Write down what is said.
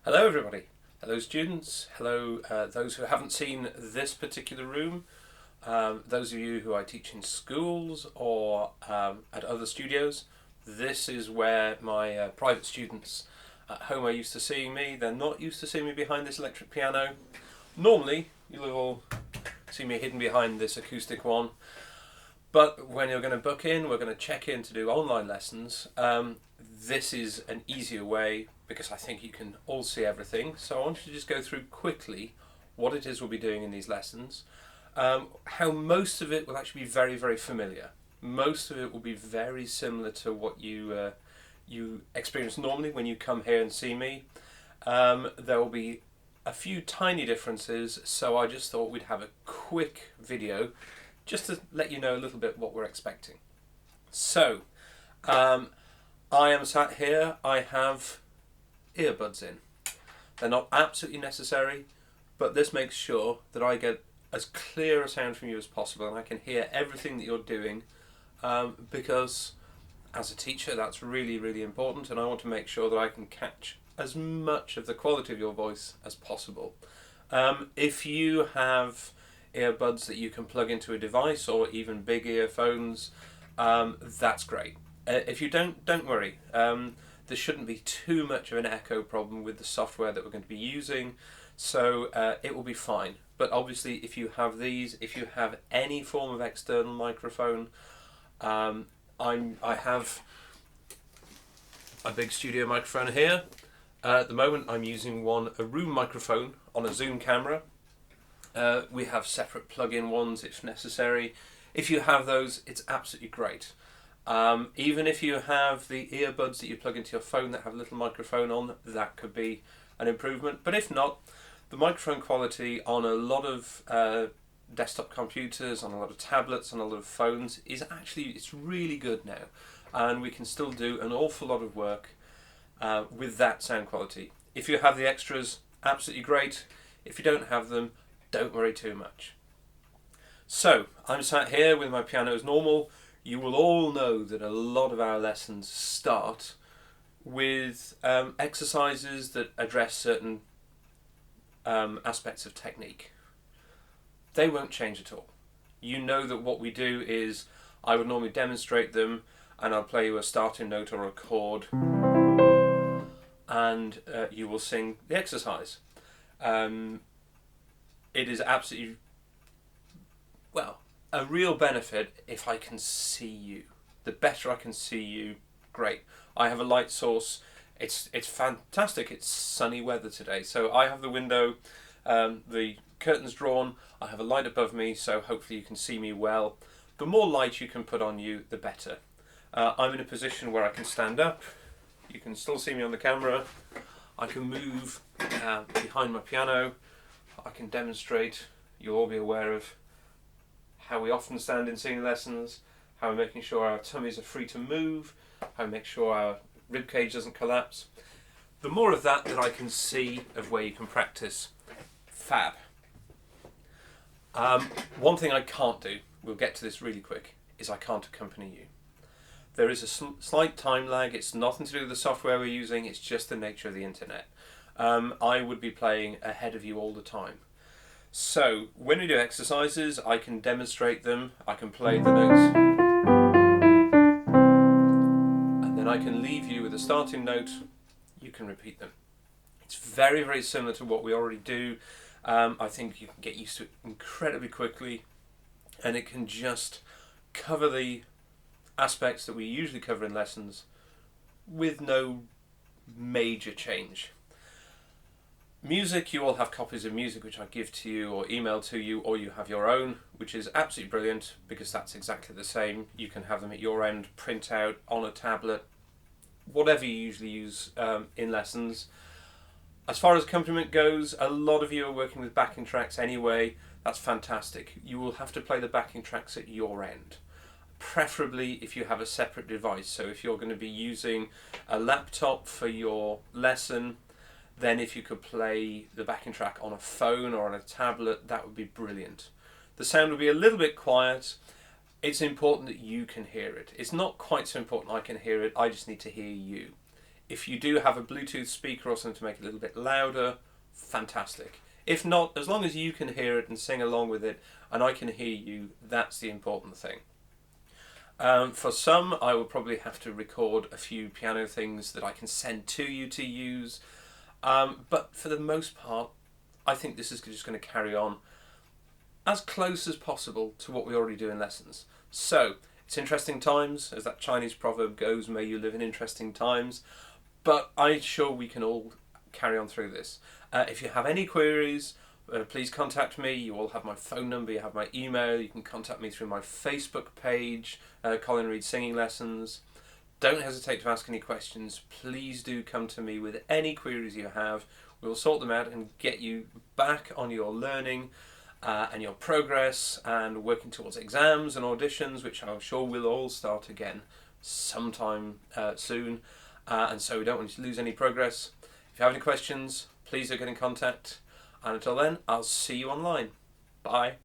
Hello everybody, hello students, hello those who haven't seen this particular room, those of you who I teach in schools or at other studios. This is where my private students at home are used to seeing me. They're not used to seeing me behind this electric piano. Normally you'll all see me hidden behind this acoustic one, but when you're going to book in, we're going to check in to do online lessons. This is an easier way because I think you can all see everything. So I want you to just go through quickly what it is we'll be doing in these lessons. How most of it will actually be very, very familiar. Most of it will be very similar to what you experience normally when you come here and see me. There will be a few tiny differences, so I just thought we'd have a quick video just to let you know a little bit what we're expecting. So, I am sat here, I have earbuds in. They're not absolutely necessary, but this makes sure that I get as clear a sound from you as possible and I can hear everything that you're doing, because as a teacher that's really, really important, and I want to make sure that I can catch as much of the quality of your voice as possible. If you have earbuds that you can plug into a device or even big earphones, that's great. If you don't worry. There shouldn't be too much of an echo problem with the software that we're going to be using, so it will be fine. But obviously if you have these, if you have any form of external microphone, I have a big studio microphone here. At the moment I'm using a room microphone on a zoom camera. We have separate plug-in ones if necessary. If you have those, it's absolutely great. Even if you have the earbuds that you plug into your phone that have a little microphone on, that could be an improvement. But if not, the microphone quality on a lot of desktop computers, on a lot of tablets, on a lot of phones it's really good now, and we can still do an awful lot of work with that sound quality. If you have the extras, absolutely great. If you don't have them, don't worry too much. So I'm sat here with my piano as normal. You will all know that a lot of our lessons start with exercises that address certain aspects of technique. They won't change at all. You know that what we do is I would normally demonstrate them and I'll play you a starting note or a chord, and you will sing the exercise. It is absolutely, a real benefit if I can see you. The better I can see you, great. I have a light source. It's fantastic. It's sunny weather today, so I have the window, the curtains drawn. I have a light above me, so hopefully you can see me well. The more light you can put on you, the better. I'm in a position where I can stand up. You can still see me on the camera. I can move behind my piano. I can demonstrate. You'll all be aware of how we often stand in singing lessons, how we're making sure our tummies are free to move, how we make sure our rib cage doesn't collapse. The more of that I can see of where you can practice, fab. One thing I can't do, we'll get to this really quick, is I can't accompany you. There is a slight time lag. It's nothing to do with the software we're using, it's just the nature of the internet. I would be playing ahead of you all the time. So when we do exercises, I can demonstrate them, I can play the notes, and then I can leave you with a starting note. You can repeat them. It's very, very similar to what we already do. I think you can get used to it incredibly quickly, and it can just cover the aspects that we usually cover in lessons with no major change. Music, you all have copies of music which I give to you or email to you, or you have your own, which is absolutely brilliant because that's exactly the same. You can have them at your end, print out on a tablet, whatever you usually use in lessons. As far as accompaniment goes, a lot of you are working with backing tracks anyway. That's fantastic. You will have to play the backing tracks at your end, preferably if you have a separate device. So if you're going to be using a laptop for your lesson, then if you could play the backing track on a phone or on a tablet, that would be brilliant. The sound will be a little bit quiet. It's important that you can hear it. It's not quite so important I can hear it, I just need to hear you. If you do have a Bluetooth speaker or something to make it a little bit louder, fantastic. If not, as long as you can hear it and sing along with it and I can hear you, that's the important thing. For some, I will probably have to record a few piano things that I can send to you to use. But for the most part, I think this is just going to carry on as close as possible to what we already do in lessons. So, it's interesting times, as that Chinese proverb goes, may you live in interesting times. But I'm sure we can all carry on through this. If you have any queries, please contact me. You all have my phone number, you have my email, you can contact me through my Facebook page, Colin Reed Singing Lessons. Don't hesitate to ask any questions. Please do come to me with any queries you have. We'll sort them out and get you back on your learning and your progress and working towards exams and auditions, which I'm sure we'll all start again sometime soon. And so we don't want you to lose any progress. If you have any questions, please do get in contact. And until then, I'll see you online. Bye.